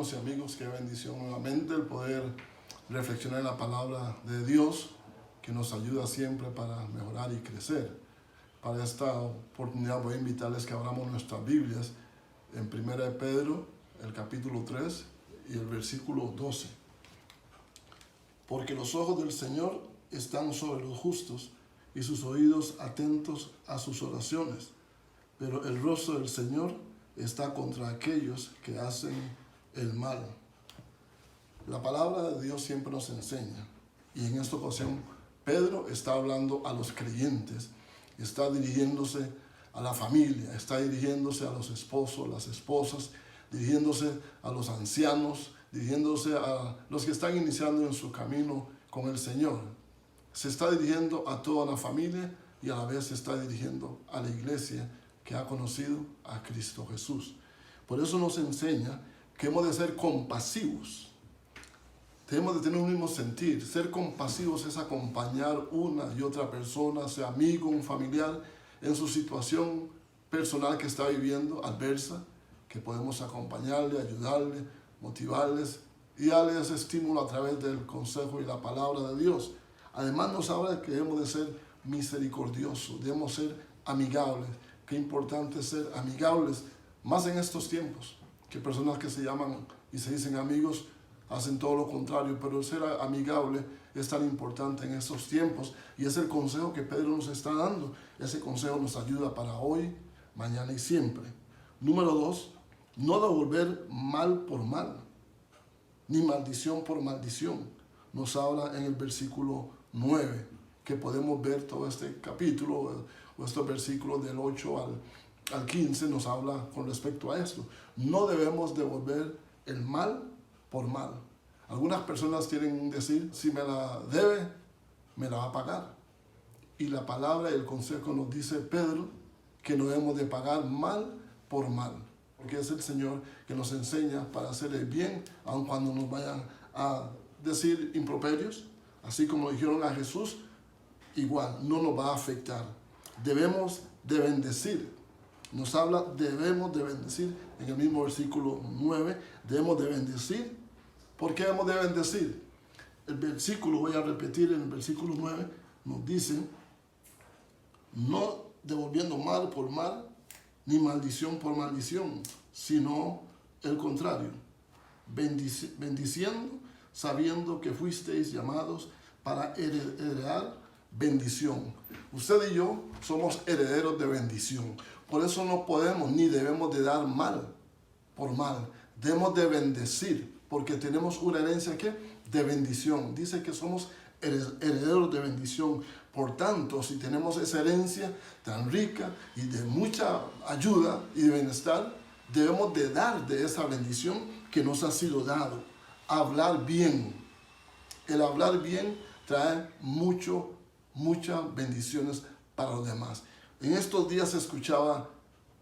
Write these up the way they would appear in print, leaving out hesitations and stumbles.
hermanos y amigos, qué bendición nuevamente el poder reflexionar en la palabra de Dios, que nos ayuda siempre para mejorar y crecer. Para esta oportunidad voy a invitarles que abramos nuestras Biblias en 1 de Pedro, el capítulo 3 y el versículo 12. Porque los ojos del Señor están sobre los justos y sus oídos atentos a sus oraciones, pero el rostro del Señor está contra aquellos que hacen el mal. La palabra de Dios siempre nos enseña, y en esta ocasión Pedro está hablando a los creyentes, está dirigiéndose a la familia, está dirigiéndose a los esposos, las esposas, dirigiéndose a los ancianos, dirigiéndose a los que están iniciando en su camino con el Señor. Se está dirigiendo a toda la familia y a la vez se está dirigiendo a la iglesia que ha conocido a Cristo Jesús. Por eso nos enseña que hemos de ser compasivos. Tenemos de tener un mismo sentir. Ser compasivos es acompañar una y otra persona, sea amigo, un familiar, en su situación personal que está viviendo adversa, que podemos acompañarle, ayudarle, motivarles y darles estímulo a través del consejo y la palabra de Dios. Además nos habla de que debemos de ser misericordiosos, debemos ser amigables. Qué importante es ser amigables, más en estos tiempos, que personas que se llaman y se dicen amigos hacen todo lo contrario, pero ser amigable es tan importante en estos tiempos y es el consejo que Pedro nos está dando. Ese consejo nos ayuda para hoy, mañana y siempre. Número 2, no devolver mal por mal, ni maldición por maldición. Nos habla en el versículo 9, que podemos ver todo este capítulo, o estos versículos del 8 al 15 nos habla con respecto a esto. No debemos devolver el mal por mal. Algunas personas quieren decir, si me la debe, me la va a pagar. Y la palabra y el consejo nos dice Pedro que no debemos de pagar mal por mal, porque es el Señor que nos enseña para hacer el bien, aun cuando nos vayan a decir improperios, así como dijeron a Jesús, igual no nos va a afectar. Debemos de bendecir. Nos habla, debemos de bendecir. En el mismo versículo 9, debemos de bendecir. ¿Por qué debemos de bendecir? El versículo, voy a repetir, en el versículo 9, nos dice, no devolviendo mal por mal, ni maldición por maldición, sino el contrario. Bendiciendo, sabiendo que fuisteis llamados para heredar bendición. Usted y yo somos herederos de bendición. Por eso no podemos ni debemos de dar mal por mal. Debemos de bendecir, porque tenemos una herencia ¿qué? De bendición. Dice que somos herederos de bendición. Por tanto, si tenemos esa herencia tan rica y de mucha ayuda y de bienestar, debemos de dar de esa bendición que nos ha sido dado. Hablar bien. El hablar bien trae muchas bendiciones para los demás. En estos días se escuchaba,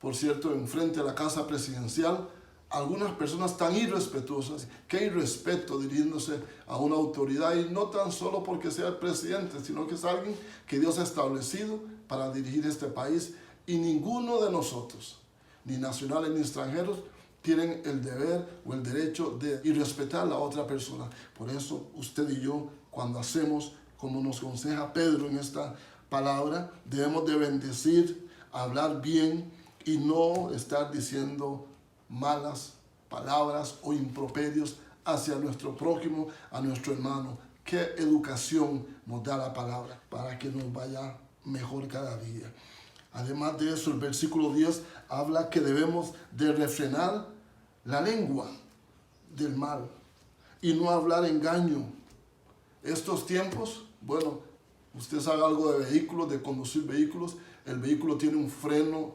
por cierto, enfrente a la casa presidencial, algunas personas tan irrespetuosas, que irrespeto dirigiéndose a una autoridad, y no tan solo porque sea el presidente, sino que es alguien que Dios ha establecido para dirigir este país, y ninguno de nosotros, ni nacionales ni extranjeros, tienen el deber o el derecho de irrespetar a la otra persona. Por eso usted y yo, cuando hacemos como nos aconseja Pedro en esta palabra, debemos de bendecir, hablar bien y no estar diciendo malas palabras o improperios hacia nuestro prójimo, a nuestro hermano. Qué educación nos da la palabra para que nos vaya mejor cada día. Además de eso, el versículo 10 habla que debemos de refrenar la lengua del mal y no hablar engaño. Estos tiempos, bueno, usted sabe algo de vehículos, de conducir vehículos. El vehículo tiene un freno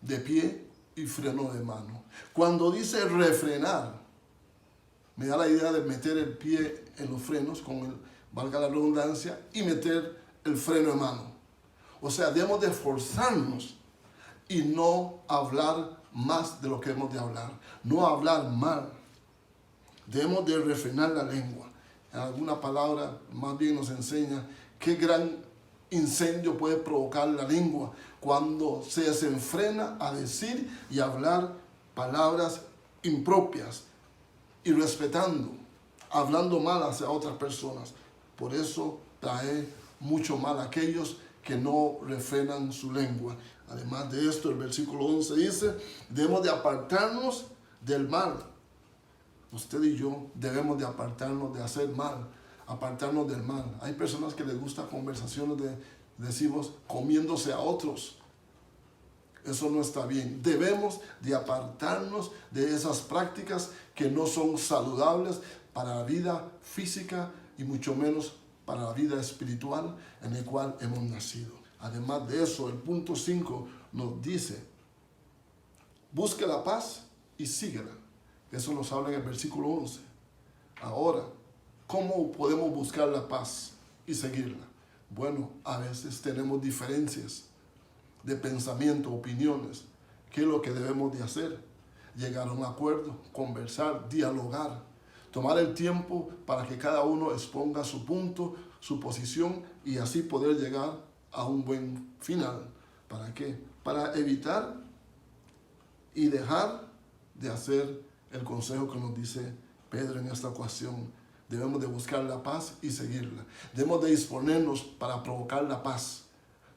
de pie y freno de mano. Cuando dice refrenar, me da la idea de meter el pie en los frenos, valga la redundancia, y meter el freno de mano. O sea, debemos de esforzarnos y no hablar más de lo que hemos de hablar. No hablar mal. Debemos de refrenar la lengua. En alguna palabra más bien nos enseña qué gran incendio puede provocar la lengua cuando se desenfrena a decir y hablar palabras impropias, irrespetando, hablando mal hacia otras personas. Por eso trae mucho mal a aquellos que no refrenan su lengua. Además de esto, el versículo 11 dice, debemos de apartarnos del mal. Usted y yo debemos de apartarnos de hacer mal, apartarnos del mal. Hay personas que les gustan conversaciones decimos, comiéndose a otros. Eso no está bien. Debemos de apartarnos de esas prácticas que no son saludables para la vida física y mucho menos para la vida espiritual en la cual hemos nacido. Además de eso, el punto 5 nos dice, busque la paz y síguela. Eso nos habla en el versículo 11. Ahora, ¿cómo podemos buscar la paz y seguirla? Bueno, a veces tenemos diferencias de pensamiento, opiniones. ¿Qué es lo que debemos de hacer? Llegar a un acuerdo, conversar, dialogar, tomar el tiempo para que cada uno exponga su punto, su posición y así poder llegar a un buen final. ¿Para qué? Para evitar y dejar de hacer el consejo que nos dice Pedro en esta ocasión. Debemos de buscar la paz y seguirla. Debemos de disponernos para provocar la paz.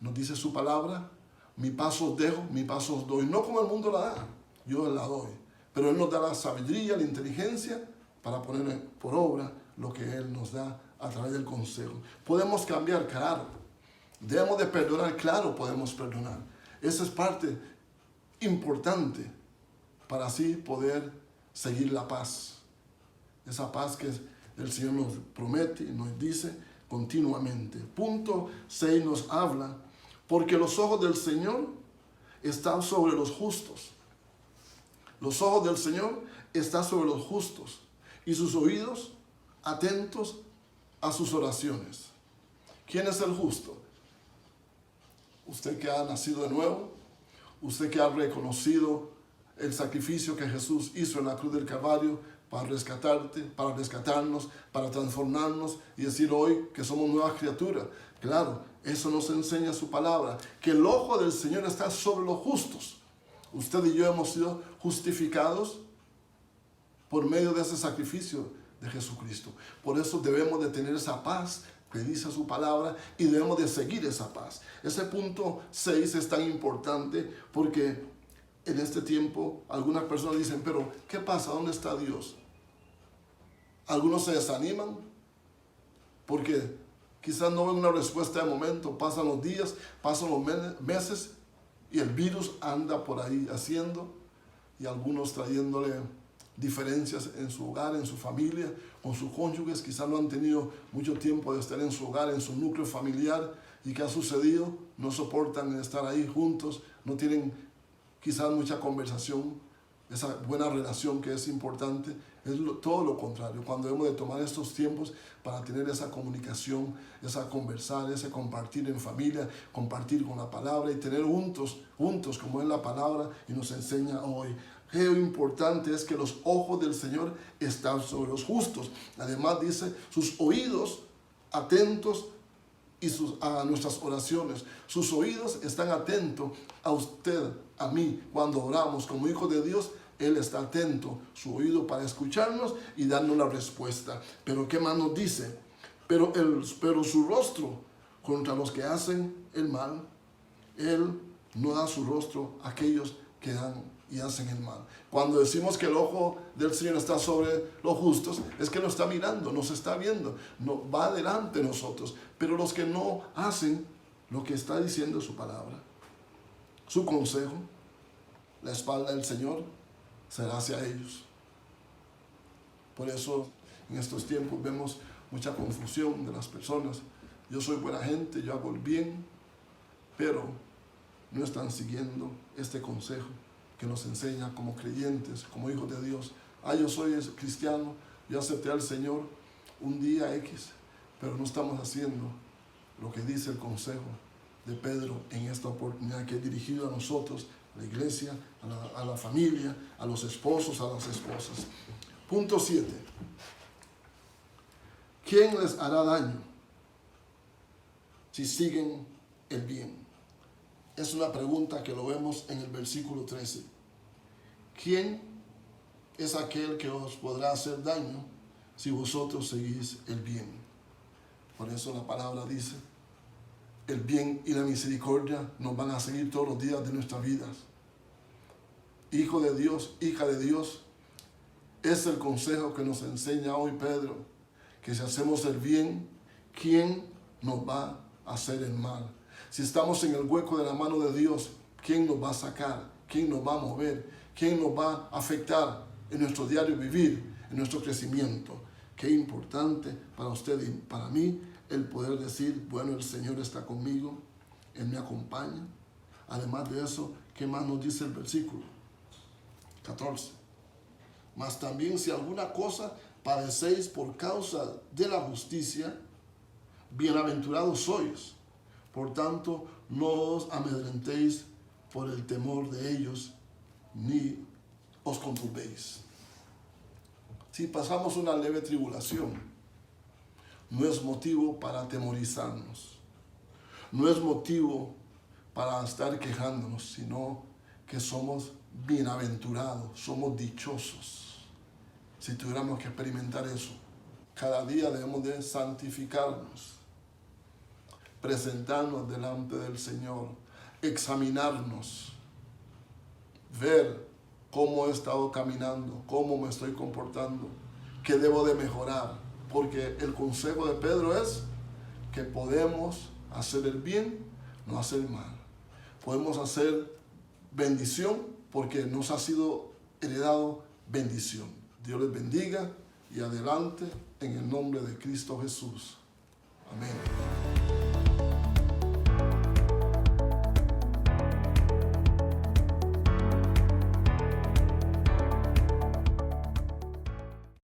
Nos dice su palabra, mi paz os dejo, mi paz os doy. No como el mundo la da, yo la doy. Pero Él nos da la sabiduría, la inteligencia para poner por obra lo que Él nos da a través del consejo. Podemos cambiar, claro. Debemos de perdonar, claro, podemos perdonar. Esa es parte importante para así poder seguir la paz. Esa paz que el Señor nos promete y nos dice continuamente. Punto 6 nos habla, porque los ojos del Señor están sobre los justos. Los ojos del Señor están sobre los justos y sus oídos atentos a sus oraciones. ¿Quién es el justo? Usted que ha nacido de nuevo, usted que ha reconocido el sacrificio que Jesús hizo en la cruz del Calvario para rescatarte, para rescatarnos, para transformarnos y decir hoy que somos nuevas criaturas. Claro, eso nos enseña su palabra, que el ojo del Señor está sobre los justos. Usted y yo hemos sido justificados por medio de ese sacrificio de Jesucristo. Por eso debemos de tener esa paz que dice su palabra y debemos de seguir esa paz. Ese punto 6 es tan importante porque en este tiempo algunas personas dicen, pero ¿qué pasa? ¿Dónde está Dios? Algunos se desaniman porque quizás no ven una respuesta de momento. Pasan los días, pasan los meses y el virus anda por ahí haciendo y algunos trayéndole diferencias en su hogar, en su familia, con sus cónyuges. Quizás no han tenido mucho tiempo de estar en su hogar, en su núcleo familiar. ¿Y qué ha sucedido? No soportan estar ahí juntos, no tienen quizás mucha conversación, esa buena relación que es importante. Es todo lo contrario, cuando debemos de tomar estos tiempos para tener esa comunicación, esa conversar, ese compartir en familia, compartir con la palabra y tener juntos como es la palabra y nos enseña hoy. Qué importante es que los ojos del Señor están sobre los justos. Además dice, sus oídos atentos a nuestras oraciones. Sus oídos están atentos a usted, a mí. Cuando oramos como hijos de Dios, Él está atento, su oído para escucharnos y darnos la respuesta. Pero ¿qué más nos dice? Pero su rostro contra los que hacen el mal, Él no da su rostro a aquellos que dan y hacen el mal. Cuando decimos que el ojo del Señor está sobre los justos, es que nos está mirando, nos está viendo, no, va delante de nosotros. Pero los que no hacen lo que está diciendo su palabra, su consejo, la espalda del Señor será hacia ellos. Por eso en estos tiempos vemos mucha confusión de las personas. Yo soy buena gente, yo hago el bien, pero no están siguiendo este consejo que nos enseña como creyentes, como hijos de Dios. Yo soy cristiano, yo acepté al Señor un día X, pero no estamos haciendo lo que dice el consejo de Pedro en esta oportunidad que es dirigido a nosotros, a la iglesia, a la familia, a los esposos, a las esposas. Punto 7. ¿Quién les hará daño si siguen el bien? Es una pregunta que lo vemos en el versículo 13. ¿Quién es aquel que os podrá hacer daño si vosotros seguís el bien. Por eso la palabra dice, el bien y la misericordia nos van a seguir todos los días de nuestras vidas. Hijo de Dios, hija de Dios, es el consejo que nos enseña hoy Pedro, que si hacemos el bien, ¿quién nos va a hacer el mal? Si estamos en el hueco de la mano de Dios, ¿quién nos va a sacar? ¿Quién nos va a mover? ¿Quién nos va a afectar en nuestro diario vivir, en nuestro crecimiento? Qué importante para usted y para mí el poder decir, bueno, el Señor está conmigo, Él me acompaña. Además de eso, ¿qué más nos dice el versículo 14? Mas también si alguna cosa padecéis por causa de la justicia, bienaventurados sois. Por tanto, no os amedrentéis por el temor de ellos, ni os conturbéis. Si pasamos una leve tribulación, no es motivo para atemorizarnos, no es motivo para estar quejándonos, sino que somos bienaventurados, somos dichosos. Si tuviéramos que experimentar eso, cada día debemos de santificarnos, presentarnos delante del Señor, examinarnos, ver cómo he estado caminando, cómo me estoy comportando, qué debo de mejorar, porque el consejo de Pedro es que podemos hacer el bien, no hacer el mal. Podemos hacer bendición porque nos ha sido heredado bendición. Dios les bendiga y adelante en el nombre de Cristo Jesús. Amén.